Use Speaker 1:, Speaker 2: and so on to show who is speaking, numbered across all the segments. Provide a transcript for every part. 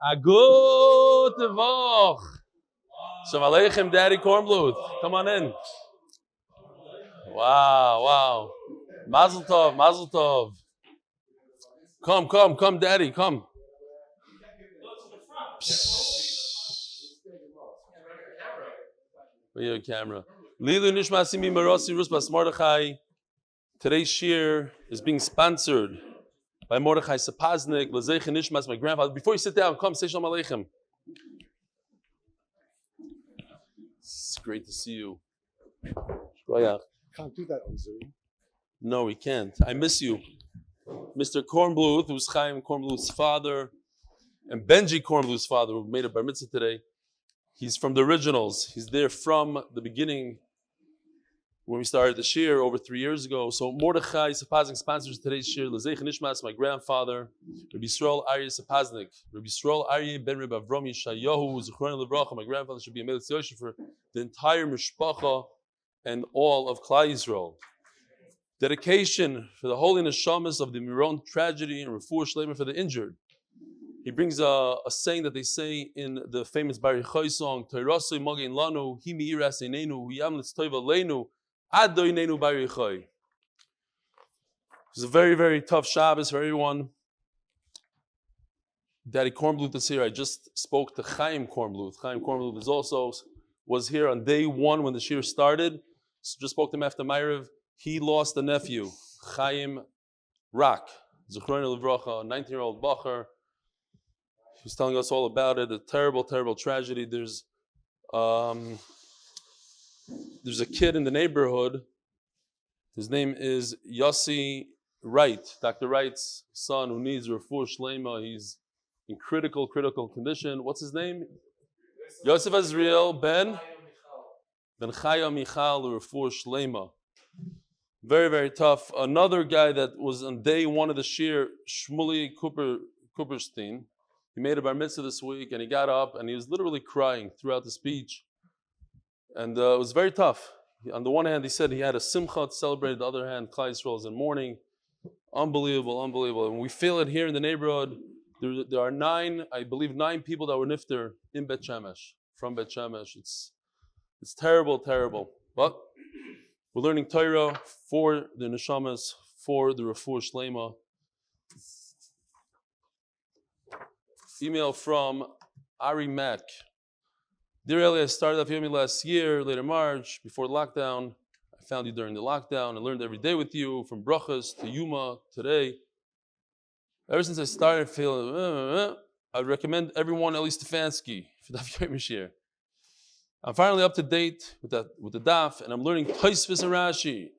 Speaker 1: A good Voch. Shalom Aleichem, Daddy Kornbluth. Come on in. Wow. Mazel tov, mazel tov. Come, Daddy, come. Where's your camera? Leah Nishmas imi Marasi Rusbas Mordechai. Today's shir is being sponsored by Mordechai Sapoznick, Lzaicher, Nishmas, my grandfather. Before you sit down, come say Shalom Aleichem. It's great to see you.
Speaker 2: Can't do that on Zoom.
Speaker 1: No, we can't. I miss you. Mr. Kornbluth, who's Chaim Kornbluth's father, and Benji Kornbluth's father, who made a bar mitzvah today. He's from the originals. He's there from the beginning when we started the shir over 3 years ago. So Mordechai Sapoznick sponsors today's shir. Lzaicher Nishmas, my grandfather, Rabbi Yisrael Aryeh Sapoznick. Rabbi Yisrael Aryeh ben Rabbi Avrohom Yeshayahu, Zechron Levracha. My grandfather should be a meiletz yosher for the entire mishpacha and all of Klal Yisroel. Dedication for the holy Neshamos of the Meron Tragedy and Refuah Sheleima for the injured. He brings a saying that they say in the famous Baruch song, Toirasei Magen Lanu, Hi Meiras Einenu, Yamletz Tov Aleinu, Ad Doinenu Baruch. It's a very, very tough Shabbos for everyone. Daddy Kornbluth is here. I just spoke to Chaim Kornbluth. Chaim Kornbluth was here on day one when the shir started. So just spoke to him after Ma'ariv. He lost a nephew, Chaim Rak, Zechron Levracha, a 19-year-old bacher. He was telling us all about it. A terrible, terrible tragedy. There's a kid in the neighborhood. His name is Yossi Wright, Dr. Wright's son, who needs Refuah Shleima. He's in critical condition. What's his name? Yosef Azriel Ben Chaya Michal Refuah Shleima. Very, very tough. Another guy that was on day one of the shir, Shmuley Cooperstein. He made a bar mitzvah this week, and he got up, and he was literally crying throughout the speech. And it was very tough. On the one hand, he said he had a simcha to celebrate. On the other hand, Klal Yisroel is in mourning. Unbelievable. And we feel it here in the neighborhood. There are nine people that were nifter in Bet Shemesh, from Bet Shemesh. It's terrible. But we're learning Torah for the Neshamos, for the Refuah Shleima. Email from Ari Mack. Dear Eli, I started Daf Yomi last year, later March, before lockdown. I found you during the lockdown. I learned every day with you, from brachas to Yoma today. Ever since I started feeling, I would recommend everyone Eli Stefansky for Daf Yomi shir. I'm finally up to date with the daf, and I'm learning Tosfos and Rashi.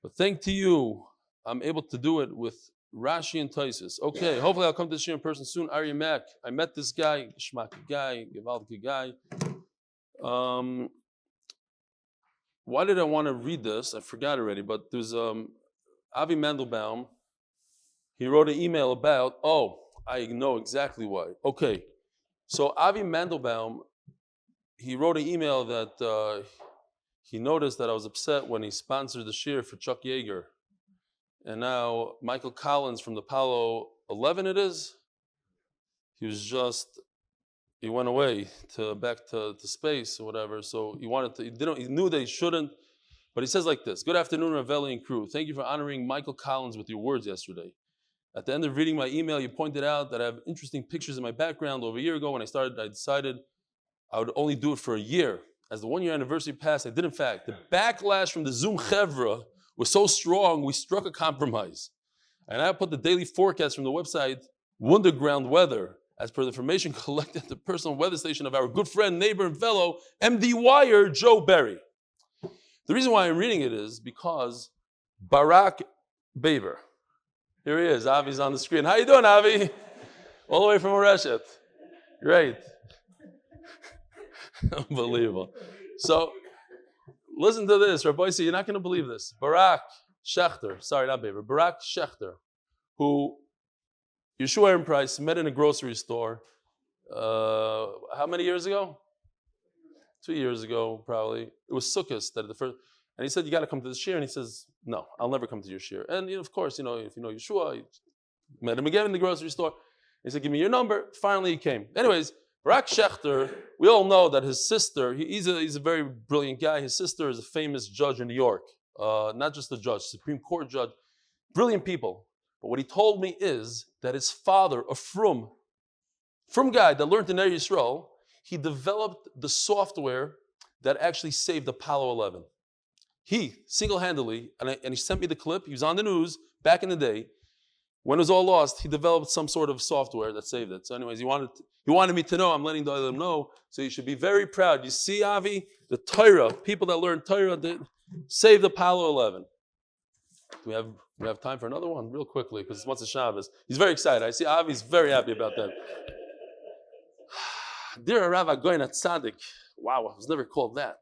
Speaker 1: But thanks to you, I'm able to do it with Rashi and Tosfos. Okay, hopefully I'll come to the shir in person soon. Aryeh Mack, I met this guy, Shmaki guy, Gevaldi guy. Why did I want to read this? I forgot already, but there's Avi Mandelbaum. He wrote an email about, I know exactly why. Okay, so Avi Mandelbaum, he wrote an email that he noticed that I was upset when he sponsored the shir for Chuck Yeager. And now Michael Collins from the Apollo 11 it is, he went away back to space or whatever. So he knew that he shouldn't, but he says like this: Good afternoon, Ravelli and crew. Thank you for honoring Michael Collins with your words yesterday. At the end of reading my email, you pointed out that I have interesting pictures in my background. Over a year ago when I started, I decided I would only do it for a year. As the 1 year anniversary passed, I did in fact. The backlash from the Zoom Chevra was so strong, we struck a compromise. And I put the daily forecast from the website Wunderground Weather, as per the information collected at the personal weather station of our good friend, neighbor, and fellow MD Wire, Joe Berry. The reason why I'm reading it is because Barak Baver, here he is, Avi's on the screen. How you doing, Avi? All the way from Oreshet. Great. Unbelievable. So, listen to this, Rabbi, you're not going to believe this. Barak Schechter, who Yeshua and Price met in a grocery store, how many years ago? 2 years ago, probably. It was Sukkot that the first, and he said, you got to come to the shir, and he says, no, I'll never come to your shir. And of course, if you know Yeshua, you met him again in the grocery store. He said, give me your number. Finally, he came. Anyways, Barak Schechter, we all know that his sister, he's a very brilliant guy. His sister is a famous judge in New York. Not just a judge, Supreme Court judge. Brilliant people. But what he told me is that his father, a frum guy that learned in Eli Yisroel, he developed the software that actually saved Apollo 11. He, single-handedly, and he sent me the clip, he was on the news back in the day, when it was all lost, he developed some sort of software that saved it. So anyways, he wanted me to know, I'm letting them know, so you should be very proud. You see, Avi, the Torah, people that learn Torah, that saved Apollo 11. Do we have time for another one? Real quickly, because it's once a Shabbos. He's very excited. I see Avi's very happy about that. Dear Rav Agoyin Tzaddik. Wow, I was never called that.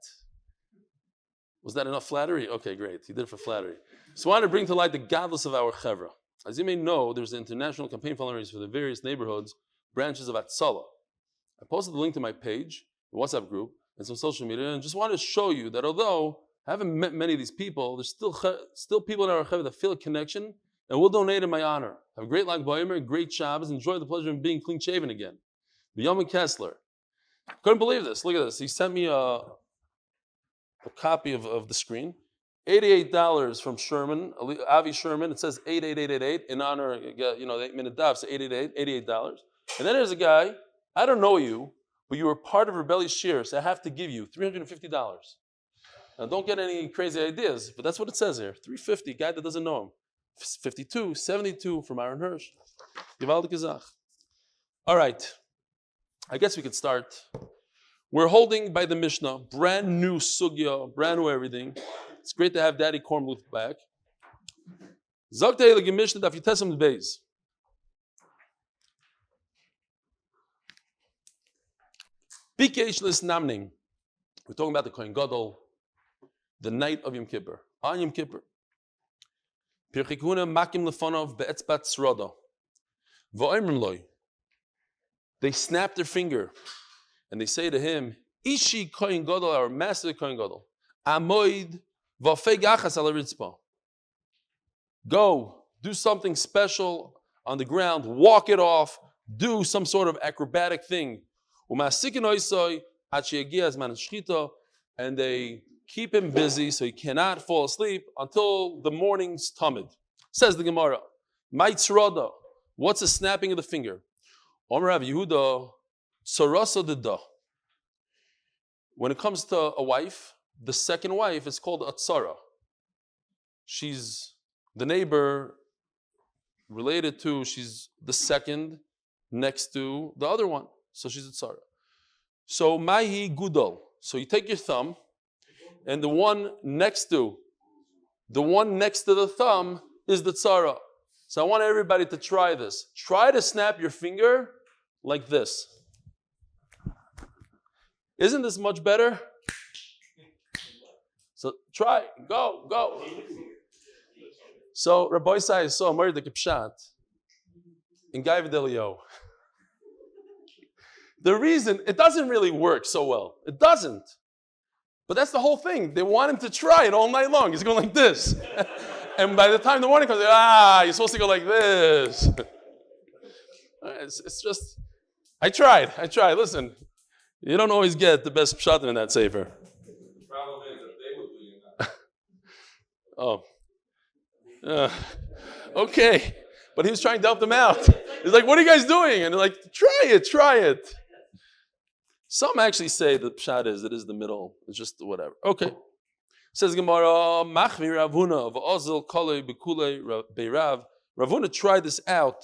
Speaker 1: Was that enough flattery? Okay, great. He did it for flattery. So I want to bring to light the godless of our chevra. As you may know, there's an international campaign fundraiser for the various neighborhoods, branches of Atzala. I posted the link to my page, the WhatsApp group, and some social media, and just wanted to show you that although I haven't met many of these people, there's still people in our chevra that feel a connection and will donate in my honor. Have a great Lag BaOmer, great Shabbos, enjoy the pleasure of being clean shaven again. The Yoma Kessler. Couldn't believe this. Look at this. He sent me a copy of the screen. $88 from Sherman, Avi Sherman. It says 88888 in honor, the 8-minute daf, so $88. And then there's a guy, I don't know you, but you were part of Rebellious Shir, so I have to give you $350. Now don't get any crazy ideas, but that's what it says here. $350, guy that doesn't know him. 52, 72 from Aaron Hirsch. Givaldik Gezach. All right, I guess we could start. We're holding by the Mishnah, brand new sugya, brand new everything. It's great to have Daddy Kornbluth back. Zogtei le Mishnah Daf Amud Beis. Bikesh namning. We're talking about the Kohen Gadol, the night of Yom Kippur. On Yom Kippur. Pirchikuna makim lefonov be'etzbat sroda. V'oimrim loy. They snap their finger and they say to him, Ishi Kohen Gadol, our master Kohen Gadol, Amoid v'afeg achas ala ritzpa. Go, do something special on the ground, walk it off, do some sort of acrobatic thing. Umasikin oisoi achiyagia zman shchita, and they keep him busy so he cannot fall asleep until the morning's tamid. Says the Gemara, Maitzroda, what's the snapping of the finger? Omer Rav Yehuda, Tzarasa Deda. When it comes to a wife, the second wife is called a tzara. She's the neighbor related to, she's the second next to the other one. So she's a tzara. So Mahi Gudal. So you take your thumb, and the one next to the thumb is the tzara. So I want everybody to try this. Try to snap your finger like this. Isn't this much better? So try, go. So Rabbi Isai saw Mordechai Sapoznick in Guy Videlio. The reason, it doesn't really work so well. It doesn't. But that's the whole thing. They want him to try it all night long. He's going like this. And by the time the morning comes, you're supposed to go like this. It's just, I tried. Listen, you don't always get the best pshat in that sefer.
Speaker 2: The problem is that they were doing
Speaker 1: Oh.
Speaker 2: that.
Speaker 1: Okay. But he was trying to help them out. He's like, what are you guys doing? And they're like, try it. Some actually say the pshat is, it is the middle. It's just whatever. Okay. Says Gemara, Machmi Ravuna v'ozil kolei b'kulei beirav. Ravuna tried this out,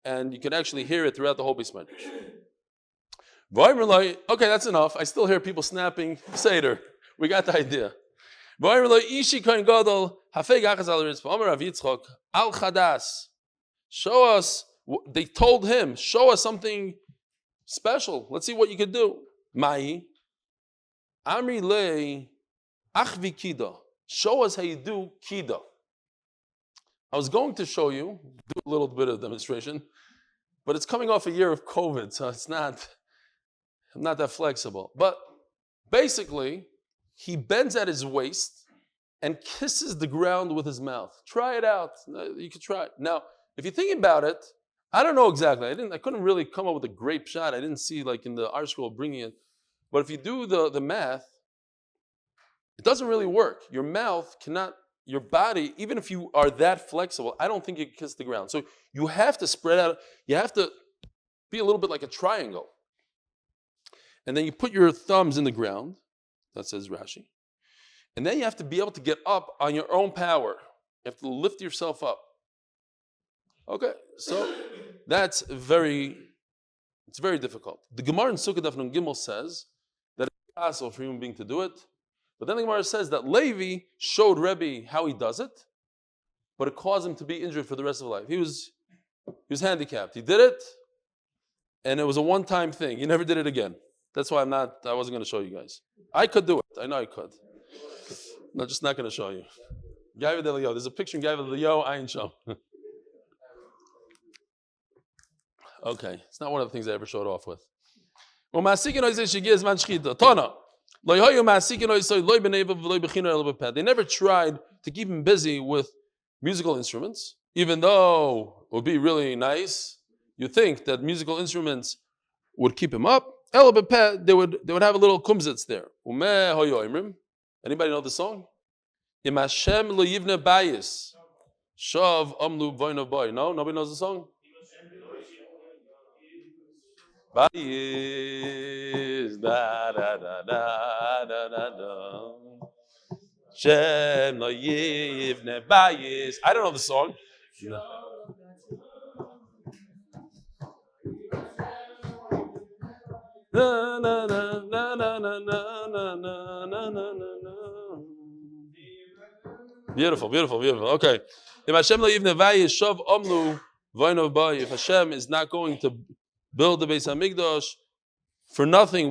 Speaker 1: and you can actually hear it throughout the whole basement. Okay, that's enough. I still hear people snapping Seder. We got the idea. Show us, they told him, show us something special. Let's see what you could do. Mai, Amri lei, achvi kida. Show us how you do kida. I was going to show you, do a little bit of demonstration, but it's coming off a year of COVID, so I'm not that flexible. But basically, he bends at his waist and kisses the ground with his mouth. Try it out. You can try it. Now, if you think about it, I don't know exactly. I couldn't really come up with a great shot. I didn't see like in the art scroll bringing it. But if you do the math, it doesn't really work. Your mouth cannot, your body, even if you are that flexible, I don't think you can kiss the ground. So you have to spread out. You have to be a little bit like a triangle. And then you put your thumbs in the ground. That says Rashi. And then you have to be able to get up on your own power. You have to lift yourself up. Okay, so it's very difficult. The Gemara in Sukkot Daf Nun Gimel says that it's possible for a human being to do it. But then the Gemara says that Levi showed Rebbe how he does it, but it caused him to be injured for the rest of his life. He was handicapped. He did it, and it was a one-time thing. He never did it again. That's why I wasn't going to show you guys. I could do it. I know I could. I'm just not going to show you. Gaiva de Leo. There's a picture in Gaiva de Leo. I ain't show. Okay, it's not one of the things I ever showed off with. They never tried to keep him busy with musical instruments, even though it would be really nice. You think that musical instruments would keep him up. They would have a little kumzitz there. Anybody know the song? No, nobody knows the song. Bayis da da da da da da da. Shem lo yivne bayis. I don't know the song. No. Na na na na na na na na na na. Beautiful, beautiful, beautiful. Okay. If Hashem lo yivne bayis shav omlu vayno bay. If Hashem is not going to build the Beis Hamikdash for nothing,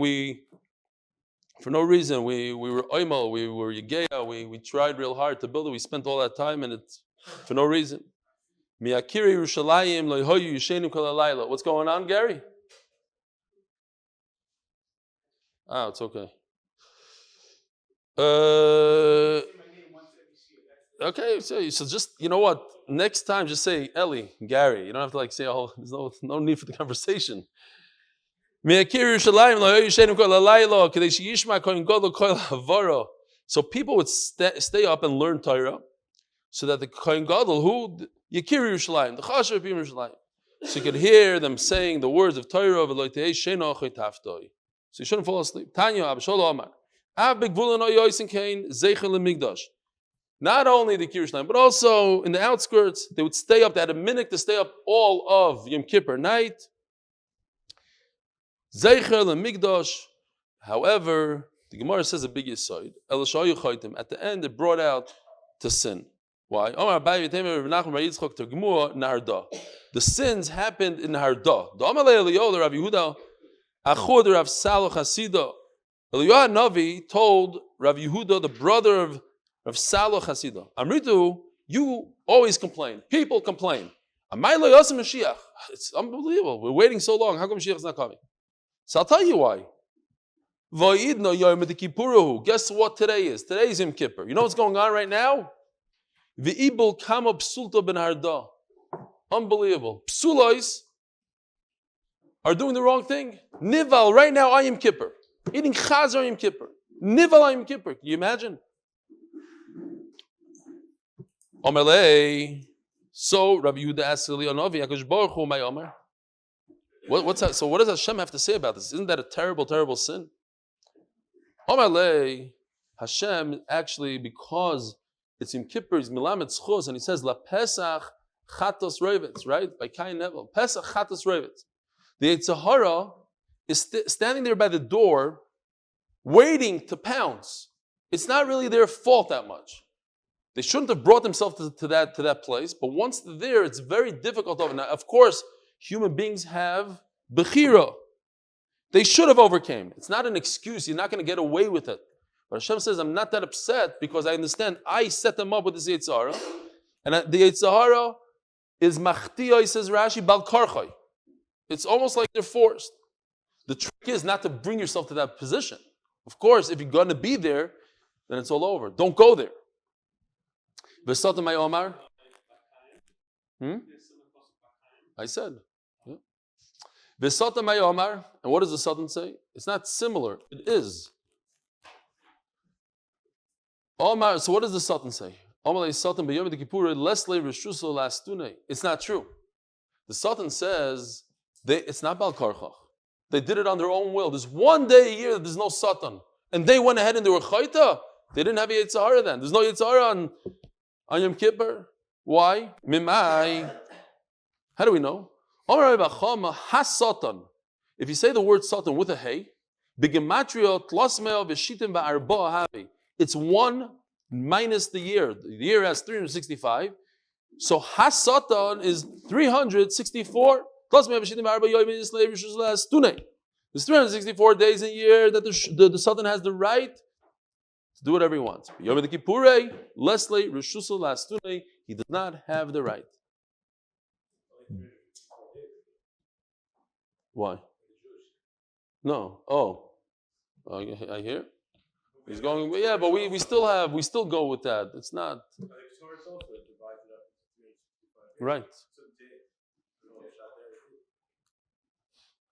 Speaker 1: for no reason, we were oimal, we were yegeya, we tried real hard to build it. We spent all that time, and it's for no reason. Miakiri Yerushalayim loyhoyu yishenu kol halayla. What's going on, Gary? It's okay. Okay, so just, you know what? Next time, just say Eli, Gary. You don't have to say, there's no need for the conversation. So people would stay up and learn Torah, so that the Kohen Gadol, who Yakir Yerushalayim, the Chasher of Yerushalayim, so you could hear them saying the words of Torah. So you shouldn't fall asleep. Tanya Abshol Omar. Not only the Yerushalayim, but also in the outskirts, they would stay up. They had a minute to stay up all of Yom Kippur night. Lzaicher leMikdash. However, the Gemara says a big yesod. Yeshayahu chaytim. At the end, it brought out to sin. Why? The sins happened in Harda. Eliyahu Navi told Rav Yehuda, the brother of Rav Salo Chasidah, Amritu, you always complain. People complain. It's unbelievable. We're waiting so long. How come Mashiach is not coming? So I'll tell you why. Guess what today is? Today is Yom Kippur. You know what's going on right now? Unbelievable. Psulois are doing the wrong thing. Nival, right now, I Yom Kippur. Eating Chazar Yom Kippur. Nival Yom Kippur. Can you imagine? So Rabbi Yehuda asks Eliyahu Akash Baruch Hu my Omer. What's that? So what does Hashem have to say about this? Isn't that a terrible, terrible sin? Hashem actually, because it's Yom Kippur, is Milamed Tzchus, and he says La Pesach Chatos Revitz, right? By Cain Nevel. Pesach Chatos Revitz. The Yetzer Hara is standing there by the door, waiting to pounce. It's not really their fault that much. They shouldn't have brought themselves to that place, but once they're there, it's very difficult. Now, of course, human beings have bechira. They should have overcame. It's not an excuse. You're not going to get away with it. But Hashem says, I'm not that upset because I understand I set them up with this Yetzer Hara. And the Yetzer Hara is machtiya, says Rashi, bal karchai. It's almost like they're forced. The trick is not to bring yourself to that position. Of course, if you're going to be there, then it's all over. Don't go there. V'sata my Omar. I said. V'satan mayomar, and what does the Satan say? It's not similar. It is. Omar. So what does the Satan say? It's not true. The Satan says it's not Bal Karchach. They did it on their own will. There's one day a year that there's no Satan. And they went ahead and they were chayta. They didn't have a Yitzhahara then. There's no Yitzhahara on Yom Kippur. Why? Mimai. How do we know? If you say the word Satan with a hey, it's 1 minus the year. The year has 365. So Has-Satan is 364. There's 364 days a year that the Satan has the right to do whatever he wants. He does not have the right. Why? No. Oh. I hear. He's going, yeah, but we still go with that. It's not. Right.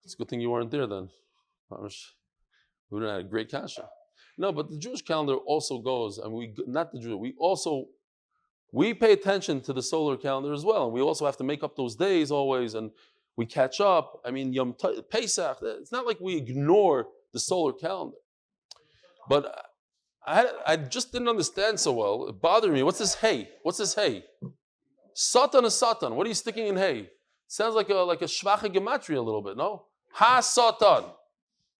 Speaker 1: It's a good thing you weren't there then. We would have had a great kasha. No, but the Jewish calendar also goes, and we pay attention to the solar calendar as well, and we also have to make up those days always, and we catch up. I mean, Pesach, it's not like we ignore the solar calendar. But I just didn't understand so well. It bothered me. What's this hey? What's this hey? Satan is Satan. What are you sticking in hey? Sounds like a shvacha gematria a little bit, no? Ha Satan.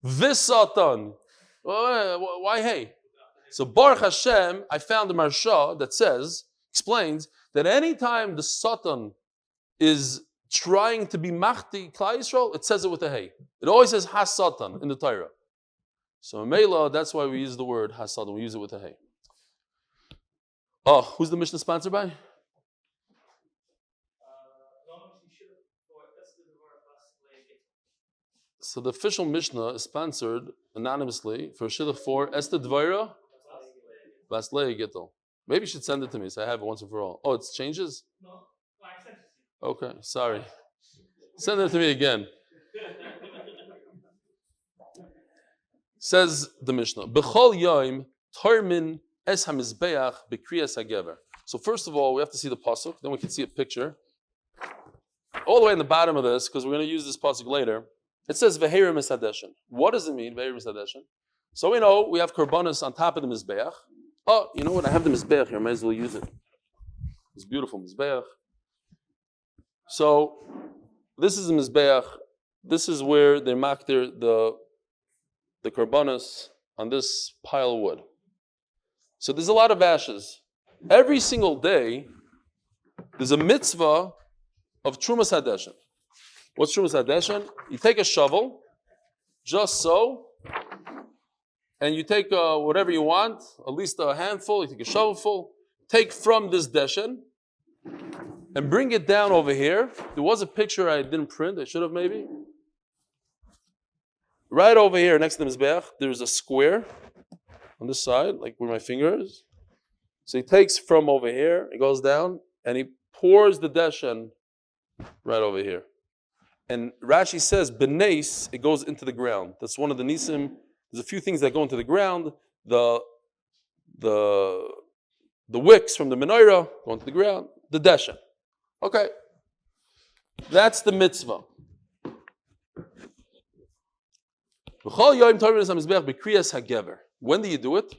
Speaker 1: This Satan. Why hey? So Baruch Hashem, I found a Marsha that explains that anytime the Satan is trying to be machti Klal Yisroel, it says it with a hey. It always says ha Satan in the Torah. So in Mela, that's why we use the word ha Satan. We use it with a hey. Oh, who's the Mishnah sponsored by? So the official Mishnah is sponsored anonymously for shidduch for Esther Dvaira Vas Leah Gittel. Maybe you should send it to me so I have it once and for all. Oh, it changes? No, I sent it to you. Okay, sorry. Send it to me again. Says the Mishnah, B'chol yoim tarmin es hamizbeach b'kriyas hagever. So first of all, we have to see the pasuk, then we can see a picture. All the way in the bottom of this, because we're going to use this pasuk later, it says Veherim Misadeshin. What does it mean, Veherim Misadeshin? So we know we have korbanos on top of the mizbeach. Oh, you know what? I have the mizbeach here. I might as well use it. It's beautiful mizbeach. So this is the mizbeach. This is where they mark the korbanos on this pile of wood. So there's a lot of ashes. Every single day, there's a mitzvah of Trumas Hadeshin. What's Trumas Hadeshin? You take a shovel, just so, and you take whatever you want, at least a handful, you take a shovelful, take from this deshin, and bring it down over here. There was a picture I didn't print, I should have maybe. Right over here next to the Mizbeach, there's a square on this side, like where my finger is. So he takes from over here, it goes down, and he pours the deshin right over here. And Rashi says, Benes, it goes into the ground. That's one of the nisim. There's a few things that go into the ground. The wicks from the menorah go into the ground. The desha. Okay. That's the mitzvah. When do you do it?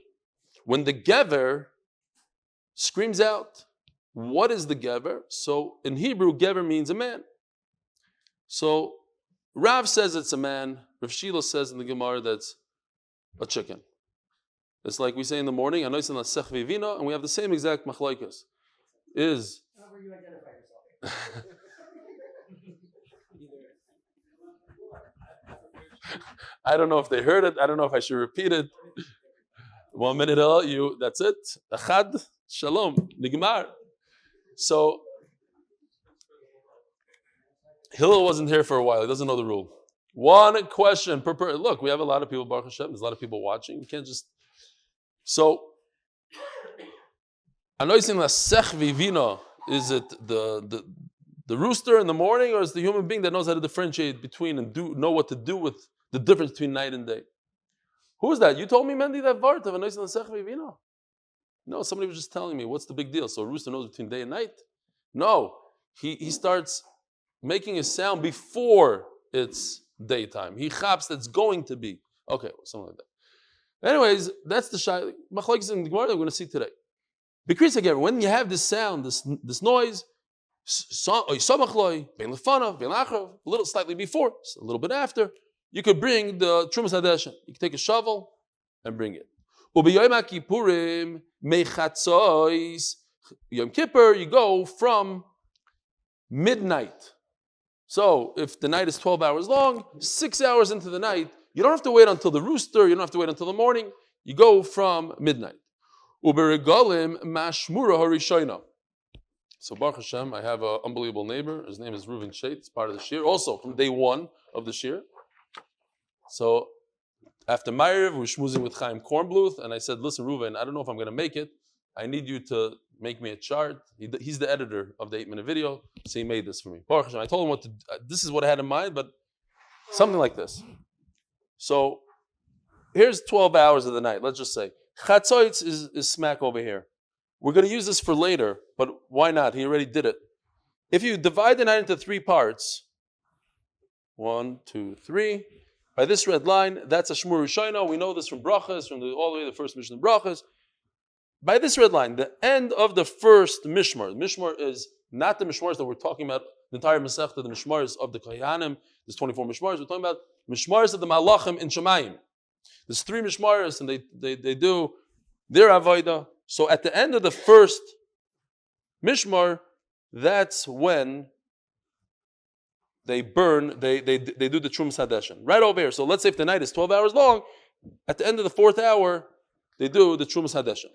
Speaker 1: When the gever screams out. What is the gever? So in Hebrew, gever means a man. So Rav says it's a man. Rav Shila says in the Gemara that's a chicken. It's like we say in the morning, and we have the same exact machlokes. Is how will you identify yourself? I don't know if they heard it. I don't know if I should repeat it. 1 minute, that's it. Achad, shalom, nigmar. So Hillel wasn't here for a while. He doesn't know the rule. One question per person. Look, we have a lot of people, Baruch Hashem. There's a lot of people watching. You can't just... So, anoisin la sech vivina, is it the the rooster in the morning, or is the human being that knows how to differentiate between and know what to do with the difference between night and day? Who is that? You told me, Mendy, that vart of a nice vino. No, somebody was just telling me, what's the big deal? So a rooster knows between day and night? No, he starts making a sound before it's daytime. He chaps that's going to be. Okay, something like that. Anyways, that's the shy machlokes in the Gemara that we're going to see today. Because again, when you have this sound, this noise, a little slightly before, a little bit after, you could bring the Trumas Hadeshin. You can take a shovel and bring it. Yom Kippur, you go from midnight. So if the night is 12 hours long, 6 hours into the night, you don't have to wait until the rooster, you don't have to wait until the morning, you go from midnight. So Baruch Hashem, I have an unbelievable neighbor, his name is Reuven Shait, it's part of the shir, also from day one of the shir. So after Ma'ariv, we're schmoozing with Chaim Kornbluth, and I said, listen, Reuven, I don't know if I'm going to make it. I need you to make me a chart. He's the editor of the 8-minute video, so he made this for me. Baruch Hashem, I told him what to. This is what I had in mind, but something like this. So here's 12 hours of the night. Let's just say Chatzoitz is smack over here. We're going to use this for later, but why not? He already did it. If you divide the night into 3 parts, 1, 2, 3. By this red line, that's a Shmur Rishayna. We know this from Brachas, from all the way to the first mission of Brachas. By this red line, the end of the first Mishmar. Mishmar is not the Mishmars that we're talking about, the entire Masechta, the Mishmars of the Kohanim. There's 24 Mishmars. We're talking about Mishmars of the Malachim in Shemayim. There's 3 Mishmars, and they do their Avodah. So at the end of the first Mishmar, that's when they burn, they do the Trumas Hadeshin. Right over here. So let's say if the night is 12 hours long, at the end of the 4th hour, they do the Trumas Hadeshin.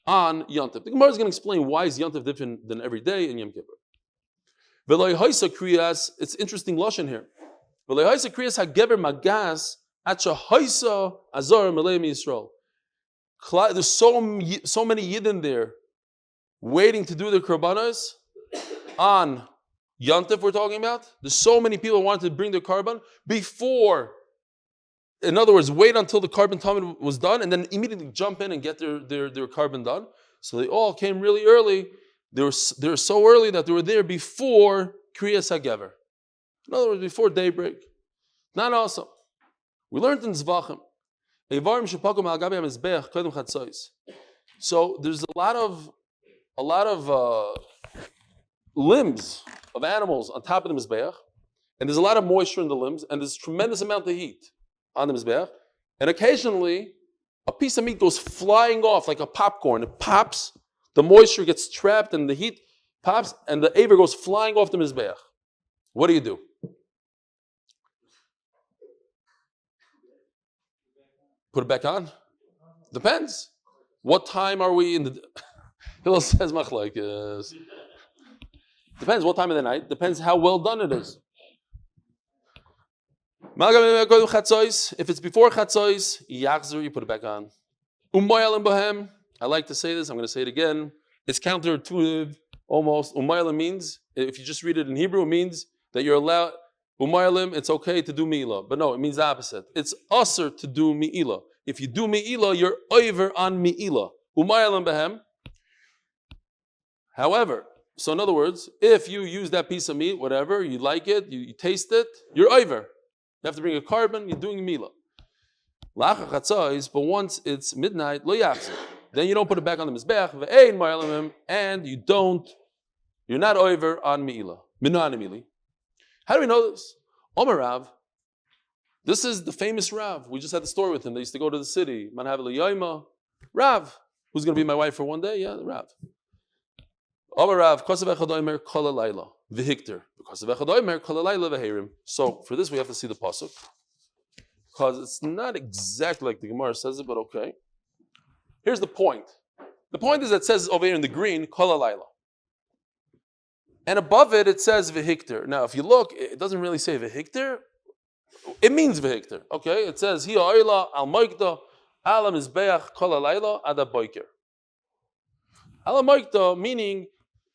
Speaker 1: On Yom Tov. The Gemara is going to explain why is Yom Tov different than every day in Yom Kippur. It's interesting lashon here. There's so many Yidden there waiting to do the Korbanos on Yom Tov we're talking about. There's so many people who wanted to bring their Korban before. In other words, wait until the Korban Tamid was done and then immediately jump in and get their Korban done. So they all came really early. They were so early that they were there before Kriyas HaGever. In other words, before daybreak. Not awesome. We learned in Zvachim. So there's a lot of limbs of animals on top of the Mizbeach, and there's a lot of moisture in the limbs, and there's a tremendous amount of heat on the Mizbeach, and occasionally a piece of meat goes flying off like a popcorn. It pops, the moisture gets trapped, and the heat pops, and the aver goes flying off the Mizbeach. What do you do? Put it back on? Depends. What time are we in the... Hillel says machlokes. Depends what time of the night. Depends how well done it is. If it's before Chatzois, you put it back on. I like to say this, I'm going to say it again. It's counterintuitive, almost. Means, if you just read it in Hebrew, it means that you're allowed, it's okay to do mi'ilah. But no, it means the opposite. It's usher to do mi'ilah. If you do mi'ilah, you're over on mi'ilah. However, so in other words, if you use that piece of meat, whatever, you like it, you taste it, you're over. You have to bring a carbon, you're doing mi'ilah. But once it's midnight, then you don't put it back on the mizbeach, and you're not over on mi'ilah. How do we know this? Omer Rav, this is the famous Rav. We just had the story with him. They used to go to the city. Man have Yoma. Rav, who's going to be my wife for one day? Yeah, Rav. Omer Rav, kosav echad omer kol halayla v'hikter. Kosav echad omer kol halayla v'herim. So for this we have to see the pasuk, because it's not exactly like the Gemara says it, but okay. Here's the point. The point is that it says over here in the green, kol halayla. And above it, it says v'hikter. Now, if you look, it doesn't really say v'hikter. It means v'hikter. Okay? It says, hi ha'oila al moikda ala mizbeach kol halayla ada boiker. Ala moikda, meaning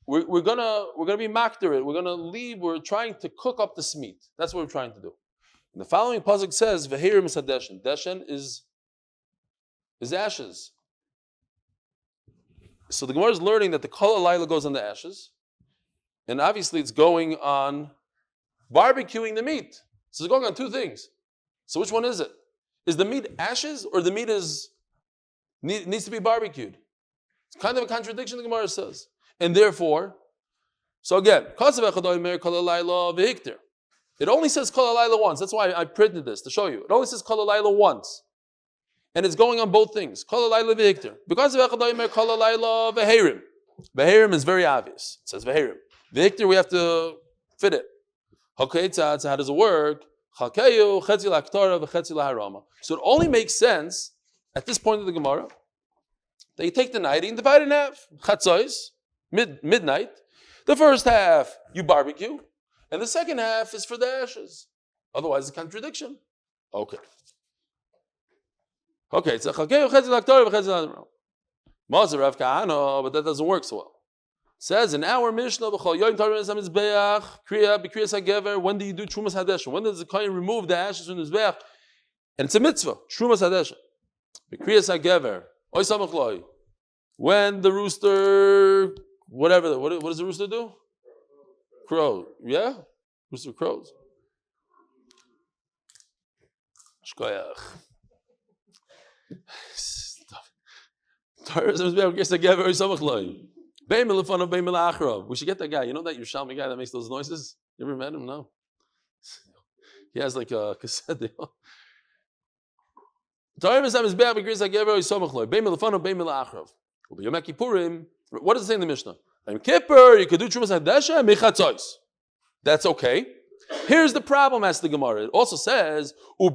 Speaker 1: we're gonna be makter it. We're gonna leave. We're trying to cook up this meat. That's what we're trying to do. And the following pasuk says, "Vehirim sadeshen." Deshen is ashes. So the Gemara is learning that the kol alayla goes on the ashes, and obviously it's going on barbecuing the meat. So it's going on two things. So which one is it? Is the meat ashes or the meat needs to be barbecued? It's kind of a contradiction, the Gemara says. And therefore, so again, it only says kol alayla once. That's why I printed this, to show you. It only says kol alayla once. And it's going on both things. Kol alayla v'hikter. Because of kol alayla v'herim. V'herim is very obvious. It says v'herim. V'hikter, we have to fit it. Okay, so how does it work? So it only makes sense at this point of the Gemara that you take the night and divide it in half. Chatzos, midnight. The first half you barbecue, and the second half is for the ashes. Otherwise, it's a contradiction. Okay, it's a Chalkeyu Chetzi L'Aktorah V'Chetzi L'Harom. Mazer Rav Kahana, but that doesn't work so well. It says in our Mishnah, when do you do Trumas Hadeshen? When does the Kohen remove the ashes from the Mizbeach? And it's a mitzvah, Trumas Hadeshen. When the rooster, whatever, what does the rooster do? Crow, yeah? Rooster crows. Shkoyach. We should get that guy. You know that Yerushalmi guy that makes those noises? You ever met him? No. He has like a cassette. What does it say in the Mishnah? In Kippur, you could do Trumas Hadesha and Mechatzos. That's okay. Here's the problem, asks the Gemara. It also says, if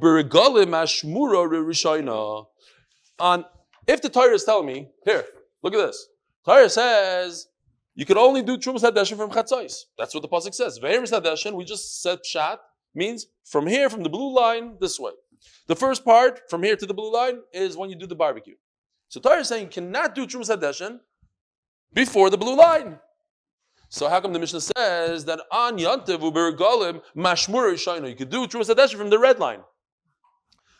Speaker 1: the Torah is telling me, here, look at this. Torah says, you can only do Trumas Hadesha from Chatzos. That's what the pasuk says. Ve'erim Hadesha, we just said Pshat, means from here, from the blue line, this way. The first part, from here to the blue line, is when you do the barbecue. So Torah is saying you cannot do Trumas Hadesha before the blue line. So how come the Mishnah says that on Yantev u'bergalim mashmur shayno, you could do Trumas Hadesha from the red line?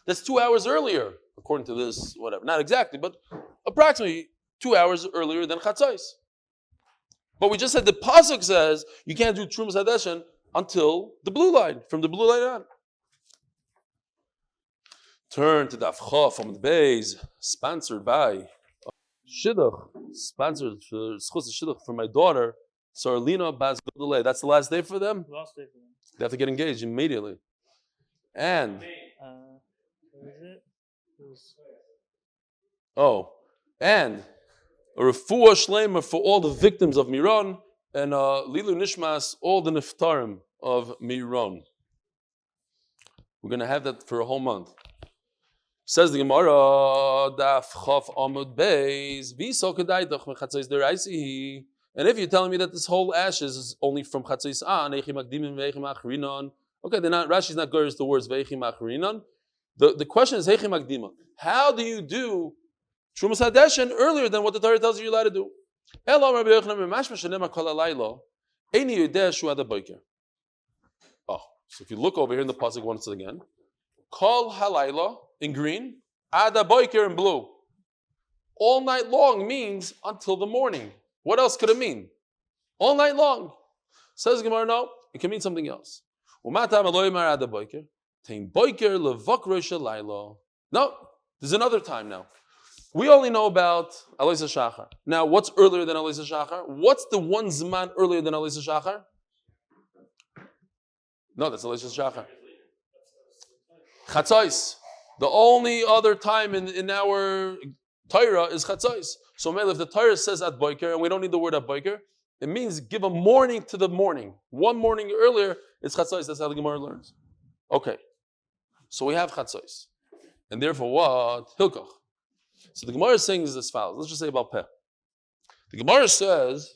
Speaker 1: That's 2 hours earlier, according to this, whatever. Not exactly, but approximately 2 hours earlier than Chatzos. But we just said the pasuk says you can't do Trumas Hadesha until the blue line, from the blue line on. Turn to Daf Amud Beis, sponsored by Shidduch, sponsored for Shidduch for my daughter, so Leena Bas Golda. That's the last day for them?
Speaker 3: Last day for them.
Speaker 1: They have to get engaged immediately. And
Speaker 3: where is it?
Speaker 1: And a Refuah Sheleima for all the victims of Meron, and Lilu Nishmas, all the Niftarim of Meron. We're going to have that for a whole month. Says the Gemara, Daf Amud Beis, and if you're telling me that this whole ashes is only from Chatzos on, okay, they're not. Rashi's not going to the words Veichim Achrinon. The question is Heichim Akdima. How do you do Trumas Hadesha earlier than what the Torah tells you you're allowed to do? So if you look over here in the pasuk once again, Kol Halayla in green, Ada Boiker in blue. All night long means until the morning. What else could it mean? All night long. Says Gemara, no, it can mean something else. No, there's another time now. We only know about Alei Shachar. Now, what's earlier than Alei Shachar? What's the one Zman earlier than Alei Shachar? No, that's Alei Shachar. Chatzos. The only other time in our Torah is Chatzos. So if the Torah says at Boiker, and we don't need the word at Boiker, it means give a morning to the morning. One morning earlier, it's Chatzos. That's how the Gemara learns. Okay. So we have Chatzos. And therefore what? Hilkoch. So the Gemara is saying is as follows. Let's just say about Peh. The Gemara says,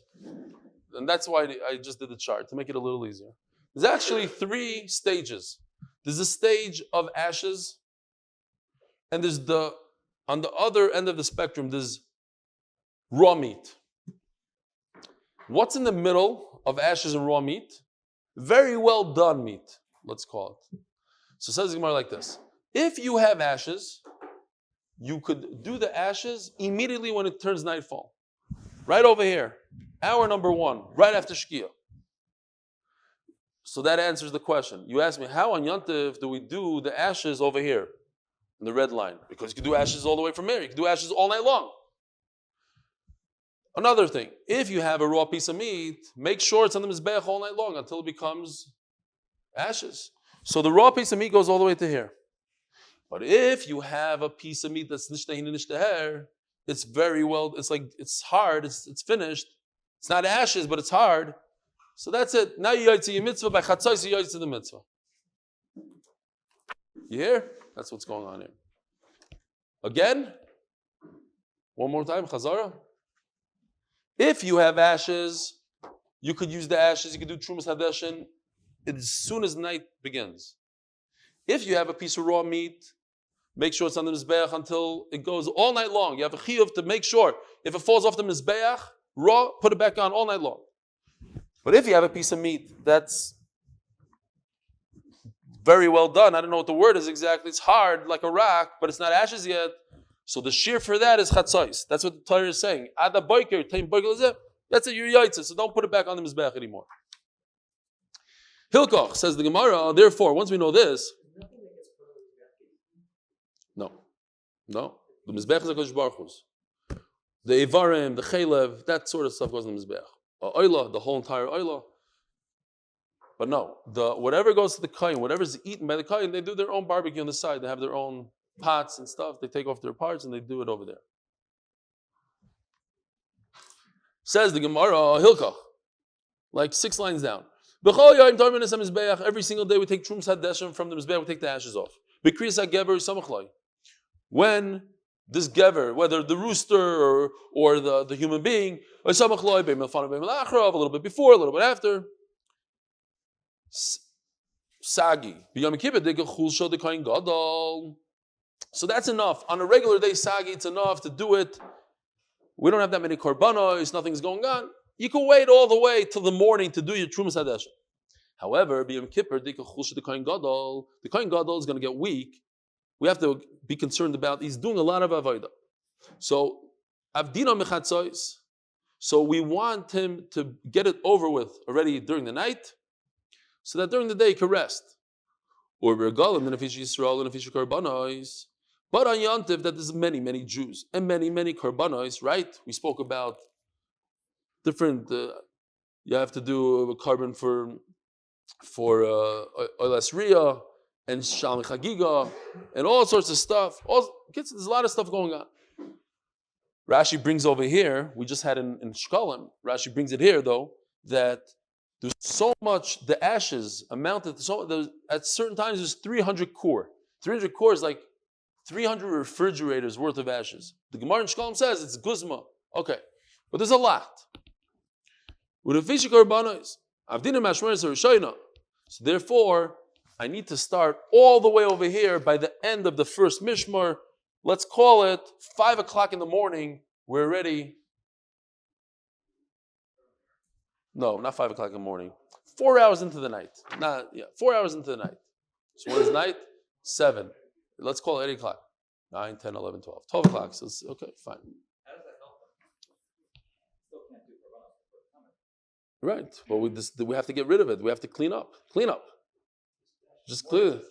Speaker 1: and that's why I just did the chart, to make it a little easier. There's actually 3 stages. There's a stage of ashes, and there's on the other end of the spectrum, there's raw meat. What's in the middle of ashes and raw meat? Very well done meat, let's call it. So says the Gemara like this. If you have ashes, you could do the ashes immediately when it turns nightfall. Right over here, hour number 1, right after Shkia. So that answers the question. You asked me, how on Yontif do we do the ashes over here in the red line? Because you can do ashes all the way from here. You can do ashes all night long. Another thing, if you have a raw piece of meat, make sure it's on the mizbeach all night long until it becomes ashes. So the raw piece of meat goes all the way to here. But if you have a piece of meat that's nishtahin and nishtaher, it's very well, it's hard, it's finished. It's not ashes, but it's hard. So that's it. Now you yotze your mitzvah, by chatzos you yotze the mitzvah. You hear? That's what's going on here. Again, one more time, chazara. If you have ashes, you could use the ashes, you could do trumas hadeshin as soon as night begins. If you have a piece of raw meat, make sure it's on the mizbeach until it goes all night long. You have a chiyuv to make sure if it falls off the mizbeach, raw, put it back on all night long. But if you have a piece of meat that's very well done, I don't know what the word is exactly, it's hard like a rock, but it's not ashes yet, so the shear for that is chatzos. That's what the Torah is saying. Ada boiker, teim boiker, that's it, you're yaitze, so don't put it back on the mizbeach anymore. Hilkoch, says the Gemara, therefore, once we know this, no. The mizbeach is a kodesh baruch hu's. The Evarim, the Chelev, that sort of stuff goes in the mizbeach. Oila, the whole entire oila. But no, whatever goes to the kohen, whatever's eaten by the kohen, they do their own barbecue on the side. They have their own pots and stuff. They take off their parts and they do it over there. Says the Gemara, Hilkach, like 6 lines down. Every single day we take trums hadeshem from the mizbeach, we take the ashes off. When this gever, whether the rooster or the human being, a little bit before, a little bit after. Sagi. So that's enough. On a regular day, Sagi, it's enough to do it. We don't have that many korbanos, nothing's going on. You can wait all the way till the morning to do your Trumas Hadeshin. However, B'Yom Kippur, the Kohen Gadol is going to get weak. We have to be concerned about, he's doing a lot of avodah. So, Avdina Mechatzois. So we want him to get it over with already during the night, so that during the day he can rest. Or Regalim, and Nefish Yisrael, and Nefish Karbanos. But on Yontif, that there's many, many Jews, and many, many Karbanos, right? We spoke about different, you have to do a carbon for Oilas Riyah, and Shalom Chagiga, and all sorts of stuff. There's a lot of stuff going on. Rashi brings over here, we just had in Shkolim, Rashi brings it here though, that there's so much, the ashes amounted to at certain times there's 300 core. 300 core is like 300 refrigerators worth of ashes. The Gemara in Shkolim says it's guzma. Okay, but there's a lot. So therefore, I need to start all the way over here by the end of the first mishmar. Let's call it 5 o'clock in the morning. We're ready. No, not 5 o'clock in the morning. 4 hours into the night. 4 hours into the night. So what is night? 7. Let's call it 8 o'clock. 9, 10, 11, 12. 12 o'clock. So it's, okay, fine.
Speaker 2: How does that help them? Still can't do for
Speaker 1: Right. But we have to get rid of it. We have to clean up. Just clear.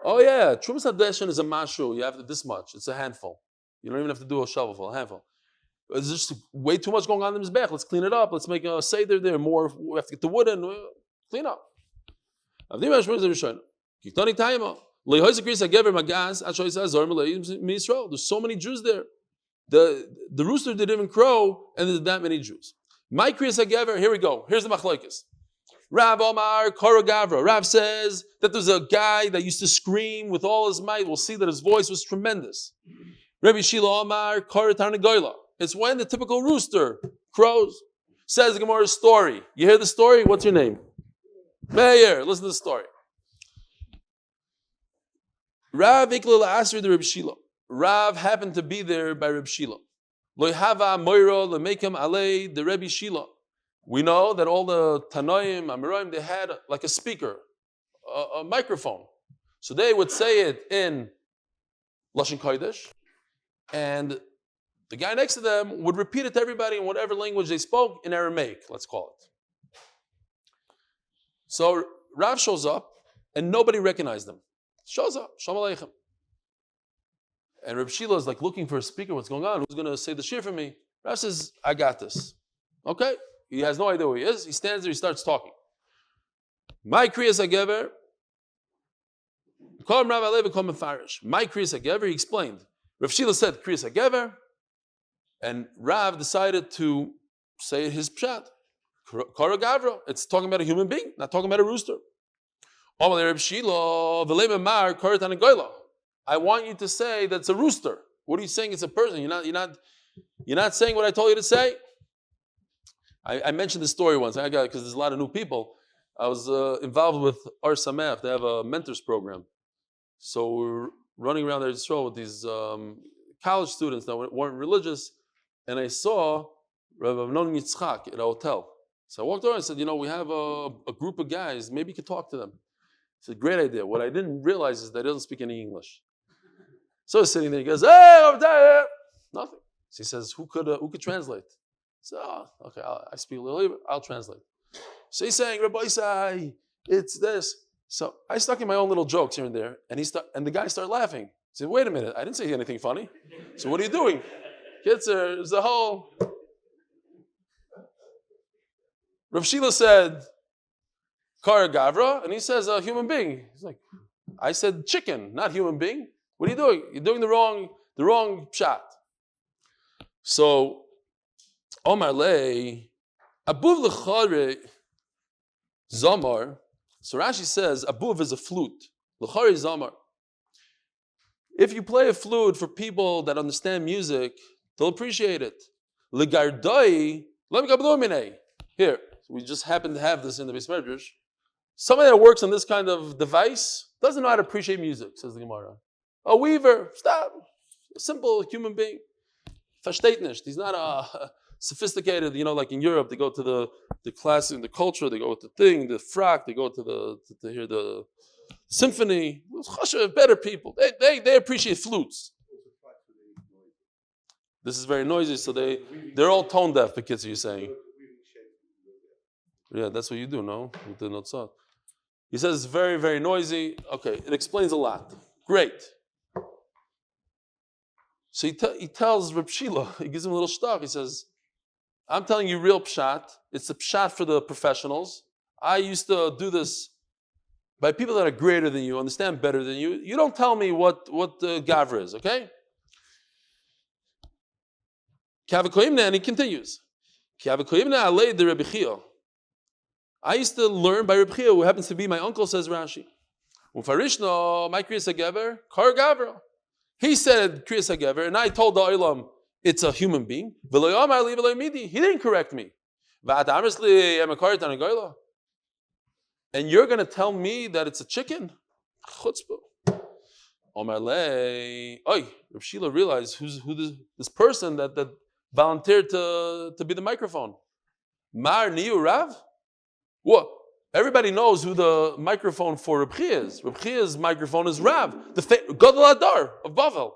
Speaker 1: Oh yeah, Trumas Hadeshin is a mashu. You have this much. It's a handful. You don't even have to do a shovelful, a handful. It's just way too much going on in the mizbeach. Let's clean it up. Let's make a seder there. More. We have to get the wood in. Clean up. There's so many Jews there. The rooster didn't even crow, and there's that many Jews. My kriyas hagever. Here we go. Here's the machlokes. Rav Omar Korogavra. Rav says that there's a guy that used to scream with all his might. We'll see that his voice was tremendous. Rabbi Shila Omar Karatarnagoyla. It's when the typical rooster crows. Says the Gemara's story. You hear the story? What's your name? Meir. Listen to the story. Rav Iklil Asri the Rabbi Shila. Rav happened to be there by Rabbi Shila. Lo hava moira lemekem alei the Rebbe Shila. We know that all the Tanoim, Amoraim, they had like a speaker, a microphone. So they would say it in Lashon Kodesh, and the guy next to them would repeat it to everybody in whatever language they spoke, in Aramaic, let's call it. So Rav shows up, and nobody recognized him. Shows up, Shalom Aleichem. And Reb Shila is like looking for a speaker, what's going on? Who's going to say the shir for me? Rav says, I got this. Okay? He has no idea who he is. He stands there, he starts talking. My kriyas hagever, call him Rav Alev, call him Farish. My kriyas hagever, he explained. Rav Shila said kriyas hagever, and Rav decided to say his pshat. Kara gavra. It's talking about a human being, not talking about a rooster. I want you to say that it's a rooster. What are you saying? It's a person. You're not saying what I told you to say. I mentioned this story once. I got because there's a lot of new people. I was involved with Ar Samef. They have a mentors program. So we're running around there with these college students that weren't religious, and I saw Rabbi Amnon Yitzchak at a hotel. So I walked over and said, we have a group of guys. Maybe you could talk to them. It's a great idea. What I didn't realize is that he doesn't speak any English. So he's sitting there. He goes, "Hey, over there." Nothing. So he says, "Who could translate?" So okay, I speak a little. I'll translate. So he's saying, "Rabbi Isai, it's this." So I stuck in my own little jokes here and there, and the guy started laughing. He said, "Wait a minute, I didn't say anything funny. So what are you doing?" Kids, there's a whole. Rav Shila said, Kara Gavra, and he says a human being. He's like, I said chicken, not human being. What are you doing? You're doing the wrong shot. So, Omar Lei, Abuv L'chare Zamar. So Rashi says, Abuv is a flute. L'chare Zamar. If you play a flute for people that understand music, they'll appreciate it. L'gardai, Lem Gablumine. Here, we just happen to have this in the Beis Medrash. Somebody that works on this kind of device doesn't know how to appreciate music, says the Gemara. A weaver, stop. A simple human being. Versteht nicht. He's not a sophisticated, like in Europe, they go to the class in the culture, they go to the frak, they go to hear the symphony. Better people. They appreciate flutes. This is very noisy, so they're all tone deaf, the kids, you're saying. Yeah, that's what you do, no? With the notzot. He says it's very, very noisy. Okay, it explains a lot. Great. So he tells Reb Shila, he gives him a little shtak. He says, I'm telling you real pshat. It's a pshat for the professionals. I used to do this by people that are greater than you, understand better than you. You don't tell me what the gavra is, okay? And he continues. I used to learn by Reb Chia, who happens to be my uncle, says Rashi. He said Kriyas HaGever, and I told the Olam, it's a human being. He didn't correct me. And you're going to tell me that it's a chicken? Chutzpah. Omar Lei. Reb Shila realized who this person that volunteered to be the microphone. Mar Niu Rav? What? Everybody knows who the microphone for Reb Chia is. Reb Chia's microphone is Rav, the Golda of Bavel.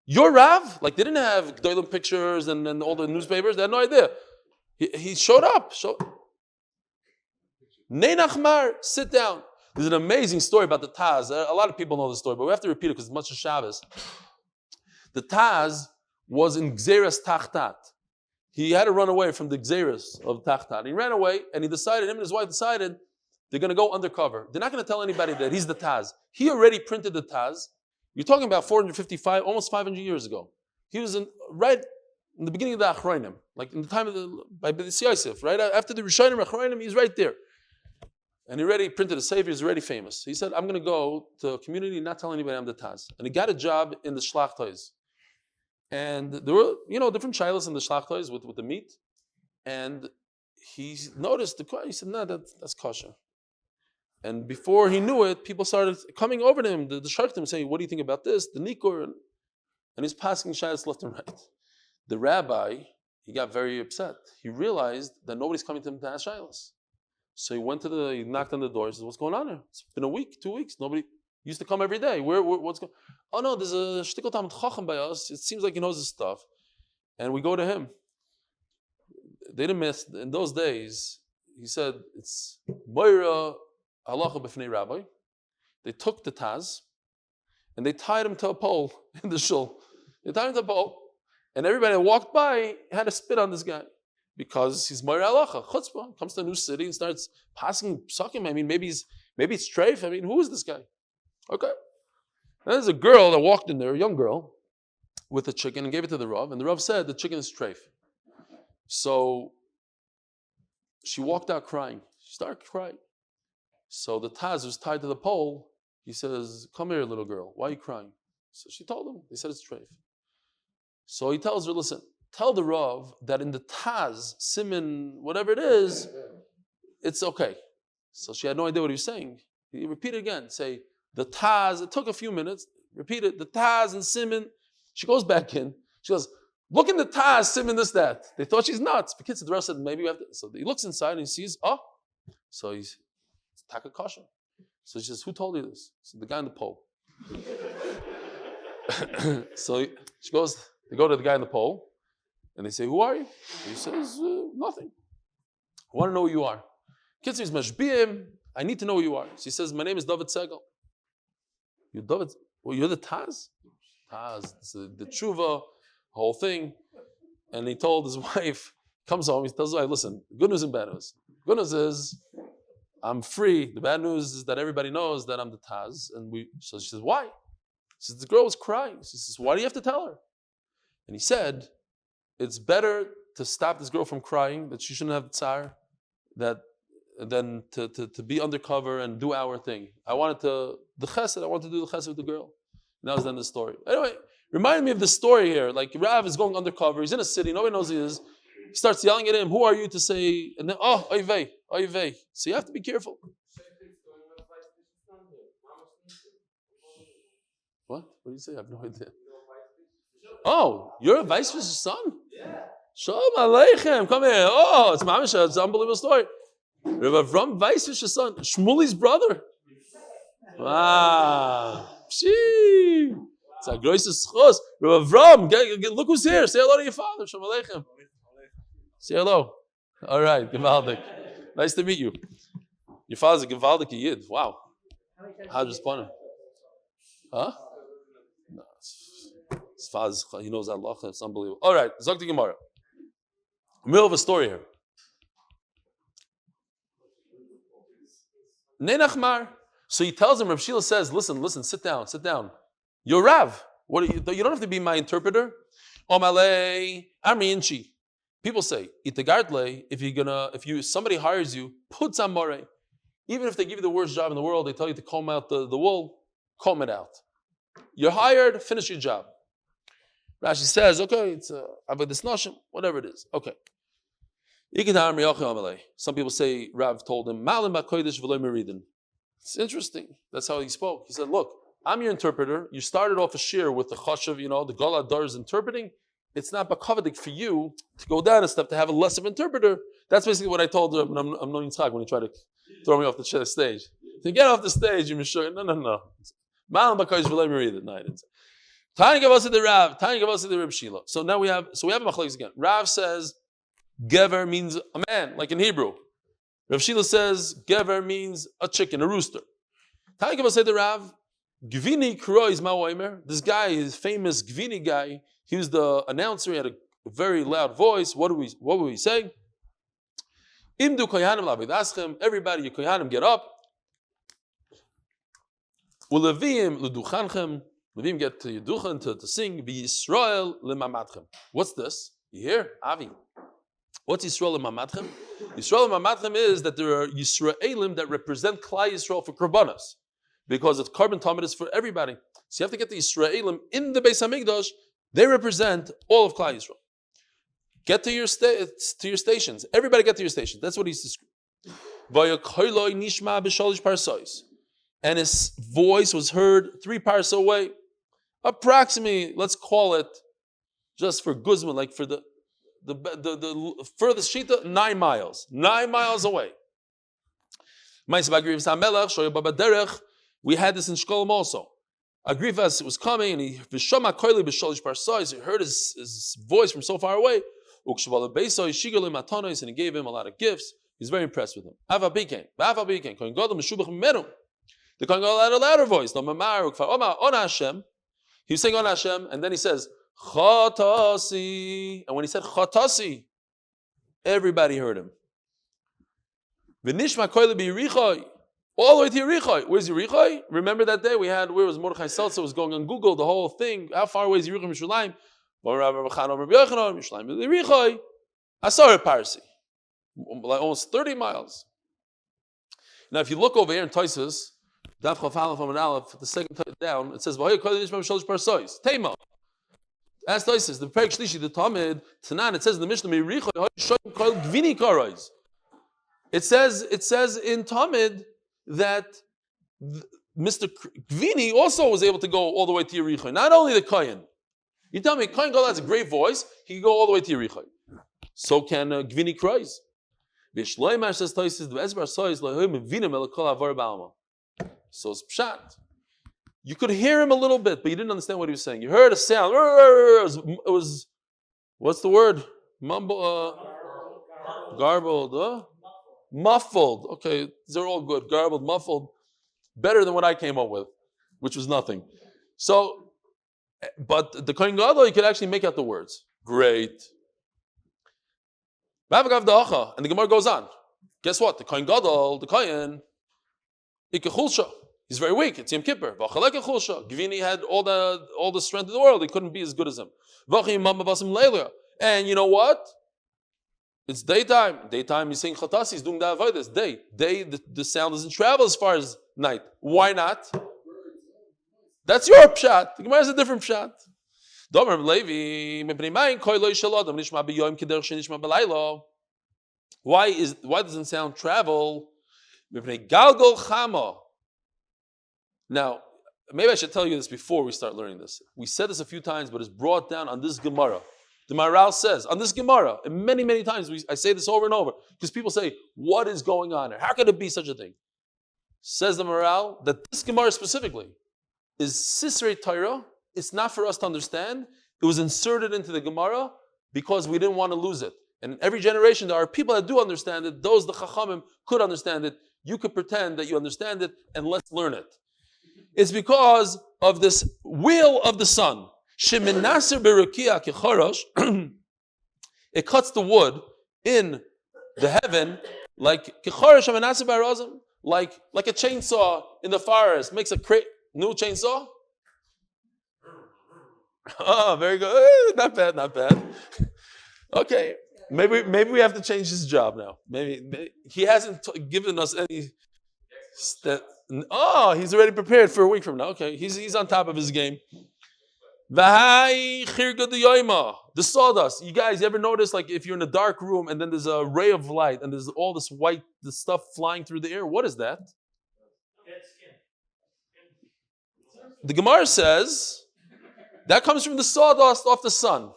Speaker 1: Your Rav? Like they didn't have Gdolim pictures and all the newspapers. They had no idea. He showed up. Neinachmar, sit down. There's an amazing story about the Taz. A lot of people know the story, but we have to repeat it because it's much of Shabbos. The Taz was in Gzeras Tachtat. He had to run away from the Gzeras of Tachtat. He ran away, and him and his wife decided they're going to go undercover. They're not going to tell anybody that he's the Taz. He already printed the Taz. You're talking about 455, almost 500 years ago. He was right in the beginning of the Achronim, like in the time of by the Yosef, right after the Rishonim Achronim, he's right there. And he already printed a Sefer, he's already famous. He said, I'm going to go to a community and not tell anybody I'm the Taz. And he got a job in the Shlachtois. And there were, different shilas in the Shlachtois with the meat. And he noticed he said, no, that's kosher. And before he knew it, people started coming over to him, the shachtim, saying, what do you think about this? The nikur. And he's passing shilas left and right. The rabbi, he got very upset. He realized that nobody's coming to him to ask shilas. So he knocked on the door. He says, "What's going on here? It's been a week, 2 weeks. Nobody used to come every day. What's going? Oh no, there's a shtickle Talmud Chacham by us. It seems like he knows his stuff." And we go to him. They didn't miss in those days. He said it's Moira halacha b'fnei rabbi. They took the taz and they tied him to a pole in the shul. They tied him to a pole, and everybody that walked by had to spit on this guy because he's Moira halacha chutzpah. Comes to a new city and starts passing psukim. I mean, maybe it's treif. I mean, who is this guy? Okay. And there's a girl that walked in there, a young girl, with a chicken and gave it to the Rav, and the Rav said the chicken is treif. So she walked out crying. She started crying. So the Taz was tied to the pole. He says, "Come here, little girl. Why are you crying?" So she told him. They said it's treif. So he tells her, "Listen, tell the Rav that in the Taz, Siman, whatever it is, it's okay." So she had no idea what he was saying. He repeated again. Say, the Taz, it took a few minutes. Repeat it. The Taz and Siman. She goes back in. She goes, "Look in the Taz, Siman, this, that." They thought she's nuts. The kids, the rest said, "Maybe we have to." So he looks inside and he sees, so he's taka kosher. So she says, "Who told you this?" So the guy in the pole. So they go to the guy in the pole and they say, "Who are you?" He says, "Nothing. I want to know who you are." Kids says, "Mashbiim, I need to know who you are." So he says, "My name is David Segel." "You're David? Well, you're the Taz?" Taz, the tshuva, whole thing. And he told his wife, comes home, he tells his wife, "Listen, good news and bad news. Good news is I'm free. The bad news is that everybody knows that I'm the Taz." So she says, "Why?" She says, "The girl was crying." She says, "Why do you have to tell her?" And he said, "It's better to stop this girl from crying, that she shouldn't have tsar, than to be undercover and do our thing. I wanted to do the chesed with the girl." And that was then the story. Anyway, reminded me of the story here. Like Rav is going undercover. He's in a city. Nobody knows who he is. He starts yelling at him, "Who are you?" to say, and then, oy vey, oy vey. So you have to be careful. What? What do you say? I have no idea. Oh, you're a vice versa's son? Yeah. Shalom aleichem. Come here. Oh, it's mamisha. It's an unbelievable story. Rav Avram, vice versa's son. Shmuli's brother. Wow. Pshee. It's a großes schos. Rav Avram, look who's here. Say hello to your father. Shalom aleichem. Say hello. All right, Gevaldik. Nice to meet you. Your father's a Gevaldik Yid. Wow. How'd you respond? Huh? No. His father's, he knows Allah. It's unbelievable. All right, Zok the Gemara. Middle of a story here. Nenachmar. So he tells him, Rav Shila says, listen, sit down. You're Rav. What you don't have to be my interpreter. Omalei Armiinchi. People say, Itagartle, if somebody hires you, put some more. Even if they give you the worst job in the world, they tell you to comb out the wool, comb it out. You're hired, finish your job. Rashi says, okay, it's Avodas Noshim, whatever it is. Okay. Some people say Rav told him, Malim ba'kodesh v'lo meridin. It's interesting. That's how he spoke. He said, look, I'm your interpreter. You started off a shir with the chashav, the Golda is interpreting. It's not ba'kavadik for you to go down a step to have a less of an interpreter. That's basically what I told him. I'm not Yitzchak when he tried to throw me off the stage. To get off the stage, you're sure. No. Malam b'kodesh v'lo meridin. No, I didn't say. Tanya gave us to the Rav. Tanya gave us to the Reb Shila. So now we have a machlokes again. Rav says gever means a man, like in Hebrew. Reb Shila says gever means a chicken, a rooster. Tanya gave us to the Rav. Gvini Krois Ma'oimer. This guy, his famous Gvini guy, he was the announcer. He had a very loud voice. What were we saying? Imdu koyanim lavidaschem. Everybody, you koyanim, get up. Ulevim leduchanchem. Levim get to Yeduchan to sing Yisrael lemamatchem. What's this? You hear? Avi. What's Yisrael lemamatchem? Yisrael lemamatchem is that there are Yisraelim that represent Klal Yisroel for Korbanos. Because it's carbon Talmud is for everybody. So you have to get the Yisraelim in the Beis HaMikdash. They represent all of Klal Yisroel. Get to your stations. Everybody get to your stations. That's what he's describing. Vayakhoiloi nishma b'shalish parsois. And his voice was heard 3 parsa away. Approximately, let's call it just for Guzman, like for the furthest shita, 9 miles. 9 miles away. We had this in Shkolim also. Agrifas was coming and he heard his voice from so far away. And he gave him a lot of gifts. He's very impressed with him. The Kohen Gadol had a louder voice. He was saying on Hashem, and then he says, Chatasi. And when he said Chatasi, everybody heard him. All the way to Yerichai. Where's Yerichai? Remember that day we had, where was Mordechai Sapoznick was going on Google, the whole thing. How far away is Yerichai from Sheleima? Yerichai. Asar Parsi. Like almost 30 miles. Now if you look over here in Toises, Daf Yomi Amud Aleph, the second down, it says, Tema. As Toises, the Perek Shlishi, the Talmud, Tanan, it says in the Mishnah, it says in Talmud that Mr. Gvini also was able to go all the way to Yerichai. Not only the Kohen. You tell me, Kohen Golda has a great voice, he can go all the way to Yerichai. So can Gvini cries. Shleima says Toises, the Ezbar says, so it's pshat. You could hear him a little bit, but you didn't understand what he was saying. You heard a sound. It was what's the word? Garbled. Muffled. Okay, these are all good. Garbled, muffled. Better than what I came up with, which was nothing. So, but the Kohen Gadol, you could actually make out the words. Great. And the Gemara goes on. Guess what? The Kohen Gadol, the Kohen, he's very weak. It's Yom Kippur. Gvini had all the strength in the world. He couldn't be as good as him. And you know what? It's daytime. Daytime, he's saying Chatasi, he's doing the avodas. Day, the sound doesn't travel as far as night. Why not? That's your pshat. The Gemara has a different pshat. Why doesn't sound travel? Now, maybe I should tell you this before we start learning this. We said this a few times, but it's brought down on this Gemara. The Maral says, on this Gemara, and many, many times, I say this over and over, because people say, what is going on here? How could it be such a thing? Says the Maral, that this Gemara specifically is Sisrei Torah. It's not for us to understand. It was inserted into the Gemara because we didn't want to lose it. And in every generation, there are people that do understand it. Those, the Chachamim, could understand it. You could pretend that you understand it, and let's learn it. It's because of this wheel of the sun. It cuts the wood in the heaven like a chainsaw in the forest. Makes a new chainsaw. Oh, very good. Not bad. Okay, maybe we have to change his job now. Maybe he hasn't given us any. He's already prepared for a week from now. Okay, he's on top of his game. The sawdust. You guys, you ever notice, like, if you're in a dark room and then there's a ray of light and there's all this white, the stuff flying through the air? What is that? The Gemara says that comes from the sawdust off the sun.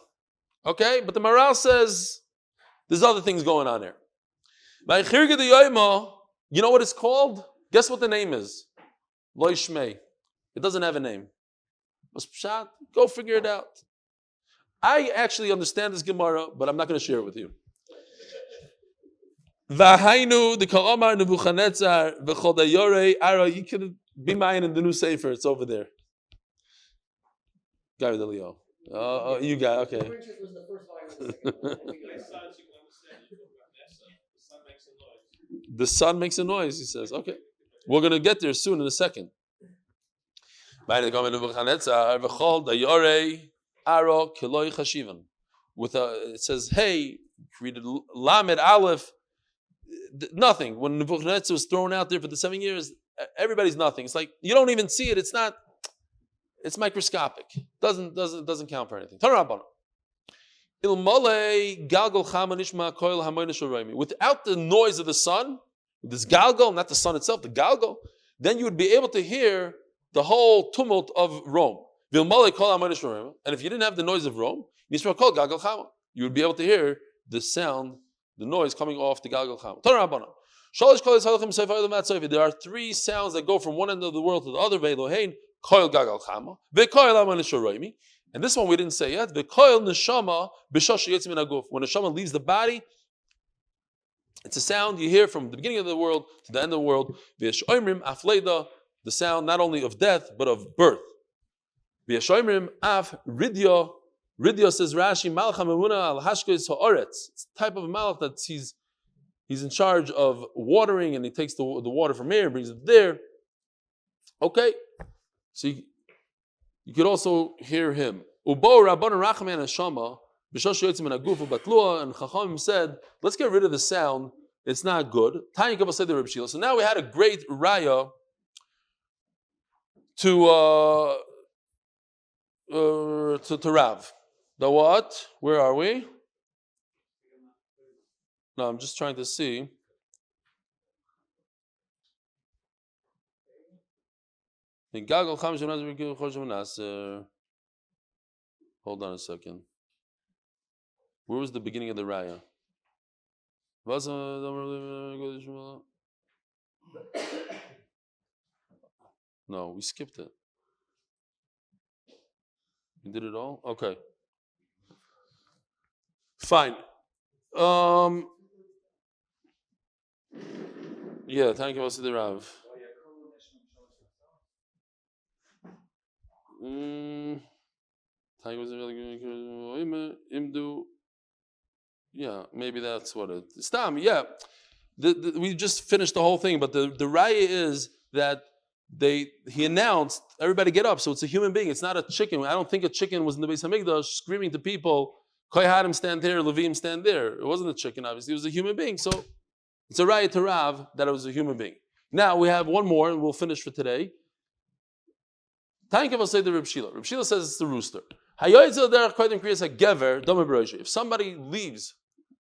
Speaker 1: Okay, but the Maral says there's other things going on there. You know what it's called? Guess what the name is? Lo Shmei. It doesn't have a name. Go figure it out. I actually understand this Gemara, but I'm not going to share it with you. Vahainu the Ka'amar Nebuchadnezzar v'chodayore Aryeh. You can be mine in the new Sefer. It's over there. Guy with the Leo. Oh, you got okay. The sun makes a noise. He says, "Okay, we're going to get there soon in a second." With it says, hey, created Lamed Aleph, nothing. When Nebuchadnezzar was thrown out there for the 7 years, everybody's nothing. It's like you don't even see it. It's not. It's microscopic. Doesn't count for anything. Without the noise of the sun, this galgal, not the sun itself, the galgal, then you would be able to hear the whole tumult of Rome. And if you didn't have the noise of Rome, you would be able to hear the sound, the noise coming off the Galgal Chama. There are three sounds that go from one end of the world to the other. And this one we didn't say yet. When neshama leaves the body, it's a sound you hear from the beginning of the world to the end of the world. The sound not only of death but of birth. Ridya says Rashi, it's a type of malach that he's in charge of watering, and he takes the water from here and brings it there. Okay, so you could also hear him. And Chachamim said, let's get rid of the sound. It's not good. So now we had a great raya to Rav. The what? Where are we? No, I'm just trying to see. Hold on a second. Where was the beginning of the raya? No, we skipped it. We did it all? Okay. Fine. Yeah, thank you, Vasily Rav. Yeah, maybe that's what it is. Stam, yeah. We just finished the whole thing, but the raya is that he announced, everybody get up. So it's a human being. It's not a chicken. I don't think a chicken was in the Beis Hamikdash screaming to people, Kohanim stand here, Levim stand there. It wasn't a chicken, obviously. It was a human being. So it's a raya to Rav that it was a human being. Now we have one more, and we'll finish for today. If somebody says it's the rooster. If somebody leaves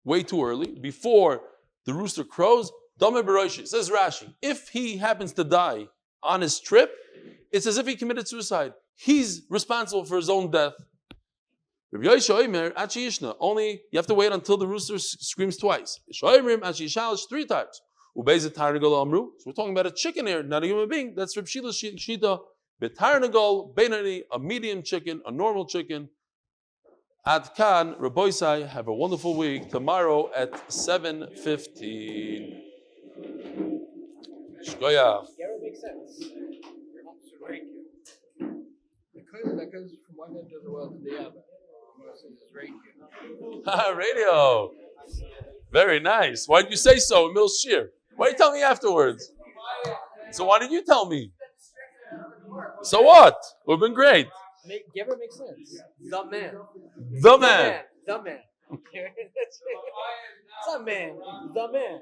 Speaker 1: way too early, before the rooster crows, says Rashi, if he happens to die on his trip, it's as if he committed suicide. He's responsible for his own death. Only you have to wait until the rooster screams twice. 3 times. So we're talking about a chicken here, not a human being. That's Reb Shila's shita. Betarnagol, Beinani, a medium chicken, a normal chicken. Ad Kan, Raboisai, have a wonderful week. Tomorrow at 7:15. Shkoya.
Speaker 3: Yeah, it makes sense. The coil that goes from one end of the world to the other.
Speaker 1: Radio. Very nice. Why did you say so in Mills Shear? Why did you tell me afterwards? So why did you tell me? So what? We've been great.
Speaker 3: Gever makes sense. The man.
Speaker 1: The man.
Speaker 3: The man. It's not man. The man.